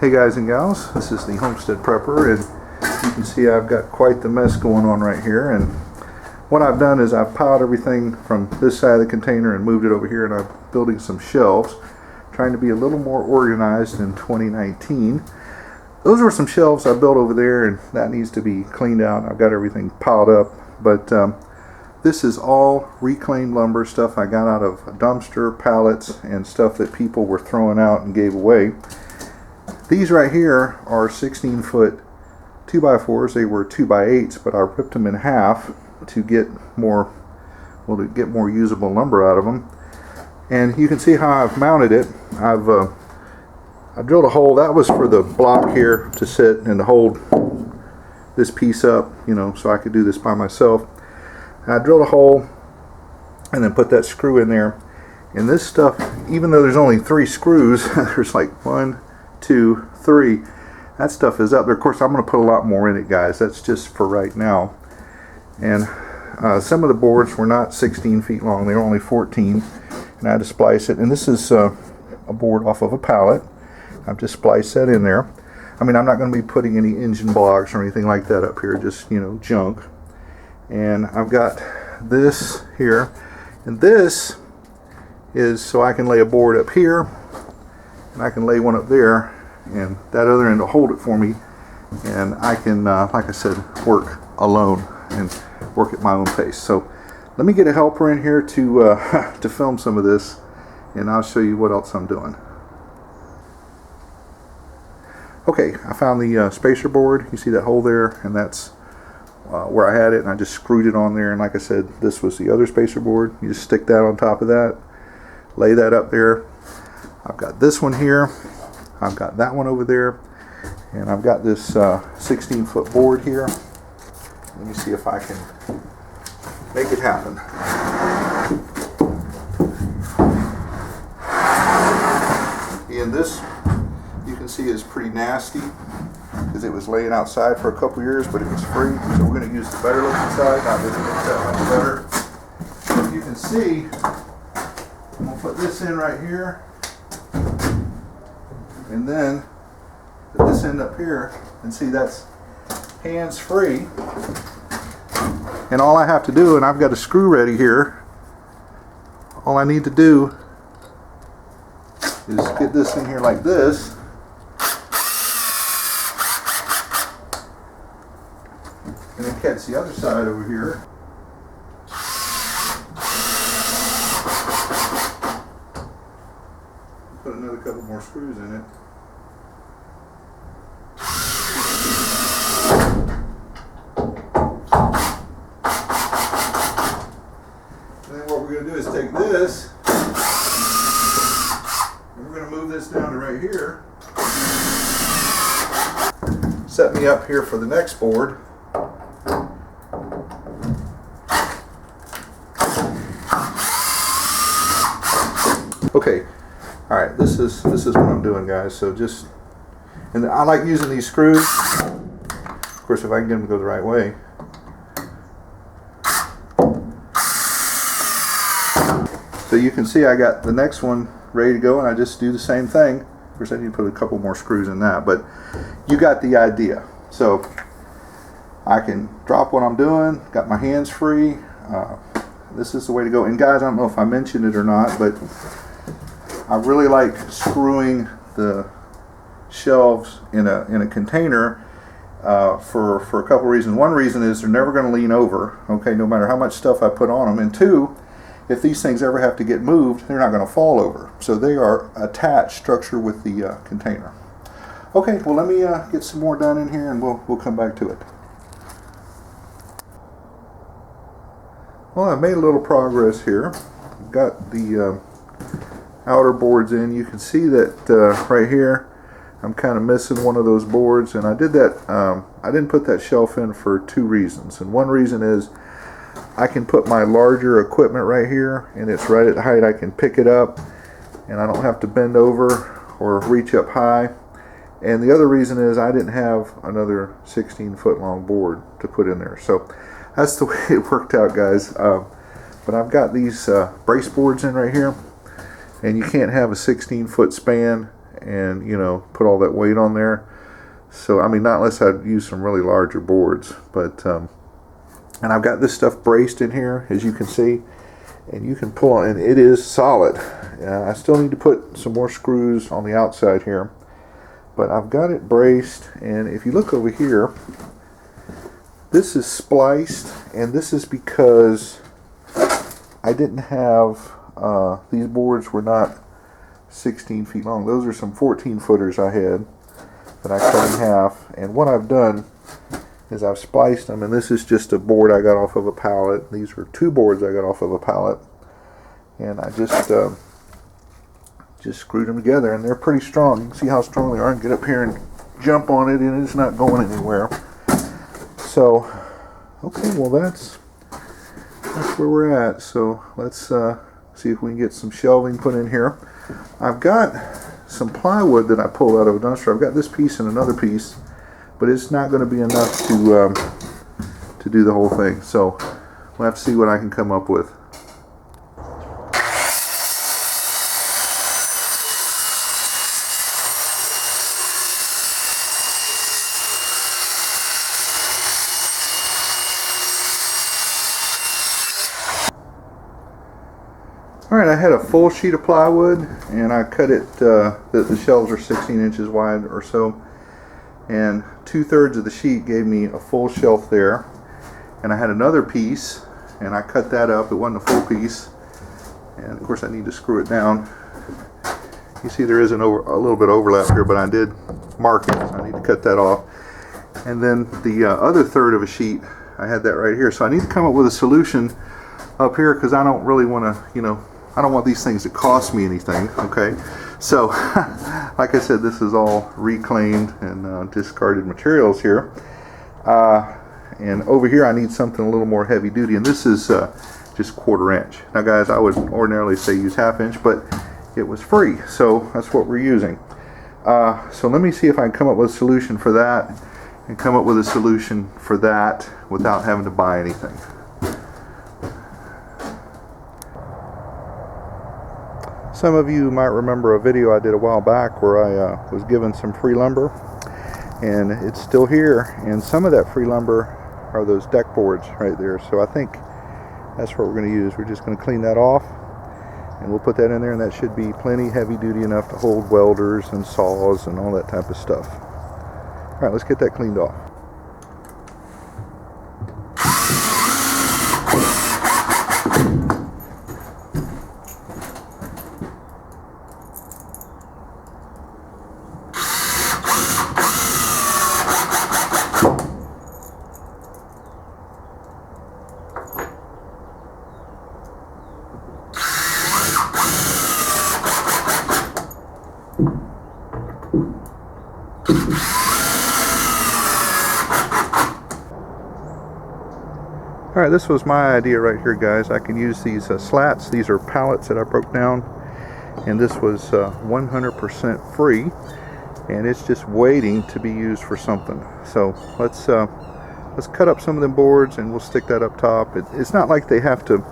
Hey guys and gals, this is the Homestead Prepper, and you can see I've got quite the mess going on right here. And what I've done is I've piled everything from this side of the container and moved it over here, and I'm building some shelves, trying to be a little more organized in 2019. Those were some shelves I built over there, and that needs to be cleaned out. I've got everything piled up, but this is all reclaimed lumber, stuff I got out of a dumpster, pallets, and stuff that people were throwing out and gave away. These right here are 16-foot 2x4s. They were 2x8s, but I ripped them in half to get more, usable lumber out of them. And you can see how I've mounted it. I drilled a hole. That was for the block here to sit and to hold this piece up, so I could do this by myself. And I drilled a hole and then put that screw in there. And this stuff, even though there's only 3 screws, there's like 1, 2, 3. That stuff is up there. Of course, I'm going to put a lot more in it, guys. That's just for right now. And some of the boards were not 16 feet long. They were only 14. And I had to splice it. And this is a board off of a pallet. I've just spliced that in there. I mean, I'm not going to be putting any engine blocks or anything like that up here. Just, junk. And I've got this here. And this is so I can lay a board up here. And I can lay one up there, and that other end will hold it for me, and I can, like I said, work alone and work at my own pace. So let me get a helper in here to to film some of this, and I'll show you what else I'm doing. Okay, I found the spacer board. You see that hole there, and that's where I had it, and I just screwed it on there. And like I said, this was the other spacer board. You just stick that on top of that, lay that up there. I've got this one here, I've got that one over there, and I've got this 16-foot board here. Let me see if I can make it happen. And this, you can see, is pretty nasty because it was laying outside for a couple years, but it was free. So we're going to use the better looking side. Now this looks that much better. So you can see, I'm going to put this in right here. And then put this end up here, and see that's hands free. And all I have to do, and I've got a screw ready here, all I need to do is get this in here like this. And then catch the other side over here. Put another couple more screws in it. And then what we're going to do is take this, and we're going to move this down to right here. Set me up here for the next board. Okay. All right, this is what I'm doing, guys. So just, and I like using these screws. Of course, if I can get them to go the right way. So you can see I got the next one ready to go, and I just do the same thing. Of course, I need to put a couple more screws in that, but you got the idea. So I can drop what I'm doing. Got my hands free. This is the way to go. And guys, I don't know if I mentioned it or not, but I really like screwing the shelves in a container for a couple reasons. One reason is they're never going to lean over, okay, no matter how much stuff I put on them. And two, if these things ever have to get moved, they're not going to fall over. So they are attached structure with the container. Okay, well, let me get some more done in here, and we'll come back to it. Well, I've made a little progress here. I've got the outer boards in. You can see that right here I'm kind of missing one of those boards, and I did that. I didn't put that shelf in for 2 reasons, and one reason is I can put my larger equipment right here, and it's right at the height I can pick it up, and I don't have to bend over or reach up high. And the other reason is I didn't have another 16-foot long board to put in there. So that's the way it worked out, guys. But I've got these brace boards in right here, and you can't have a 16-foot span and, you know, put all that weight on there. So, I mean, not unless I'd use some really larger boards. But, and I've got this stuff braced in here, as you can see. And you can pull on, and it is solid. I still need to put some more screws on the outside here. But I've got it braced, and if you look over here, this is spliced, and this is because I didn't have, these boards were not 16 feet long. Those are some 14 footers I had that I cut in half. And what I've done is I've spliced them, and this is just a board I got off of a pallet. These were 2 boards I got off of a pallet, and I just screwed them together, and they're pretty strong. You can see how strong they are, and get up here and jump on it, and it's not going anywhere. So, okay, well that's where we're at. So let's see if we can get some shelving put in here. I've got some plywood that I pulled out of a dumpster. I've got this piece and another piece, but it's not going to be enough to do the whole thing. So we'll have to see what I can come up with. Alright, I had a full sheet of plywood, and I cut it, the shelves are 16 inches wide or so, and 2/3 of the sheet gave me a full shelf there. And I had another piece, and I cut that up. It wasn't a full piece, and of course I need to screw it down. You see there is a little bit of overlap here, but I did mark it, so I need to cut that off. And then the other third of a sheet, I had that right here. So I need to come up with a solution up here, because I don't really want to, you know, I don't want these things to cost me anything, okay? So, like I said, this is all reclaimed and discarded materials here. And over here I need something a little more heavy duty, and this is just 1/4 inch. Now guys, I would ordinarily say use 1/2 inch, but it was free, so that's what we're using. So let me see if I can come up with a solution for that, and come up with a solution for that without having to buy anything. Some of you might remember a video I did a while back where I was given some free lumber, and it's still here, and some of that free lumber are those deck boards right there. So I think that's what we're going to use. We're just going to clean that off, and we'll put that in there, and that should be plenty heavy duty enough to hold welders and saws and all that type of stuff. Alright, let's get that cleaned off. Alright, this was my idea right here, guys. I can use these slats. These are pallets that I broke down, and this was 100% free, and it's just waiting to be used for something. So let's cut up some of them boards, and we'll stick that up top. It's not like they have to,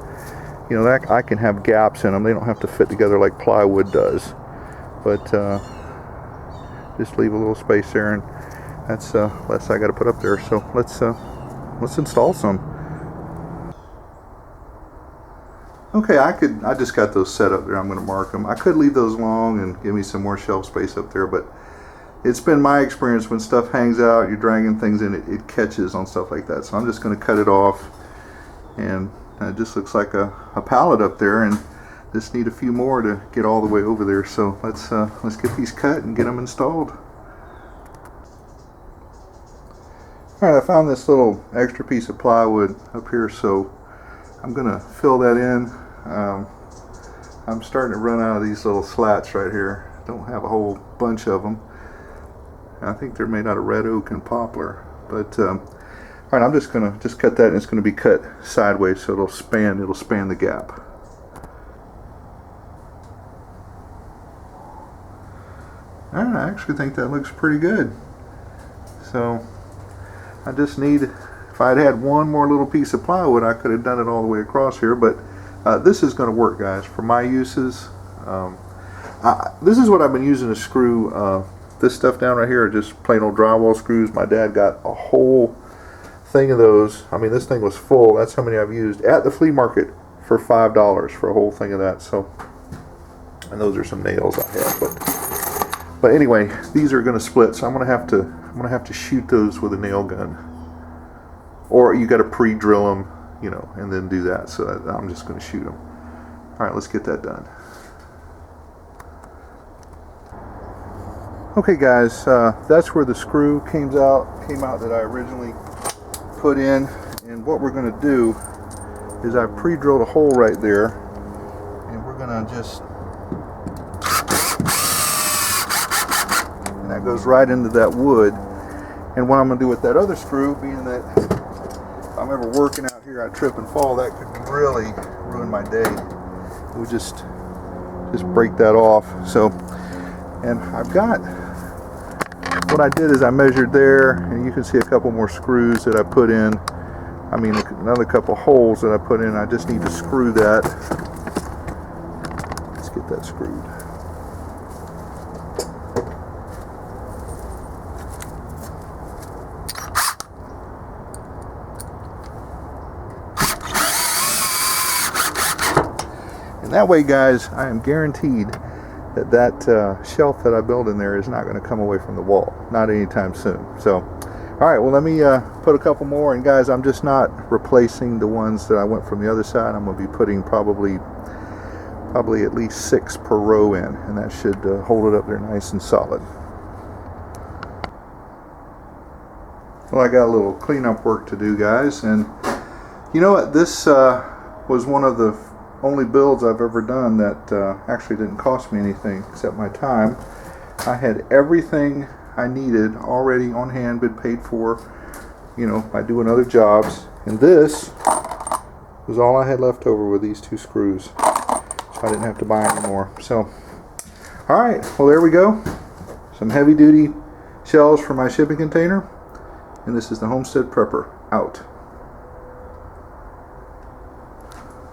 you know, that I can have gaps in them. They don't have to fit together like plywood does, but just leave a little space there, and that's less I got to put up there. So let's install some. Okay, I just got those set up there. I'm going to mark them. I could leave those long and give me some more shelf space up there, but it's been my experience when stuff hangs out, you're dragging things in, it catches on stuff like that. So I'm just going to cut it off, and it just looks like a pallet up there, and just need a few more to get all the way over there. So let's get these cut and get them installed. Alright, I found this little extra piece of plywood up here, so I'm going to fill that in. I'm starting to run out of these little slats right here. Don't have a whole bunch of them. I think they're made out of red oak and poplar. But alright, I'm just going to cut that, and it's going to be cut sideways so it'll span the gap. Alright, I actually think that looks pretty good. So I just need, if I'd had one more little piece of plywood, I could have done it all the way across here, but this is going to work, guys, for my uses. This is what I've been using to screw this stuff down right here, are just plain old drywall screws. My dad got a whole thing of those. I mean, this thing was full. That's how many I've used at the flea market for $5 for a whole thing of that. So, and those are some nails I have. But anyway, these are going to split, so I'm going to have to shoot those with a nail gun, or you got to pre-drill them, you know, and then do that. So I'm just going to shoot them. All right, let's get that done. Okay guys, that's where the screw came out that I originally put in, and what we're going to do is I pre-drilled a hole right there, and we're going to just, and that goes right into that wood. And what I'm going to do with that other screw, being that if I'm ever working out here, I trip and fall, that could really ruin my day. We'll just break that off. So, and I've got, what I did is I measured there, and you can see a couple more screws that I put in. I mean, another couple holes that I put in. I just need to screw that. Let's get that screwed. And that way, guys, I am guaranteed that shelf that I build in there is not going to come away from the wall, not anytime soon. So, all right, well, let me put a couple more, and guys, I'm just not replacing the ones that I went from the other side. I'm going to be putting probably at least 6 per row in, and that should hold it up there nice and solid. Well, I got a little cleanup work to do, guys, and you know what, this was one of the only builds I've ever done that actually didn't cost me anything except my time. I had everything I needed already on hand, been paid for, you know, by doing other jobs, and this was all I had left over with these 2 screws, so I didn't have to buy any more. So, all right, well, there we go. Some heavy-duty shelves for my shipping container, and this is the Homestead Prepper out.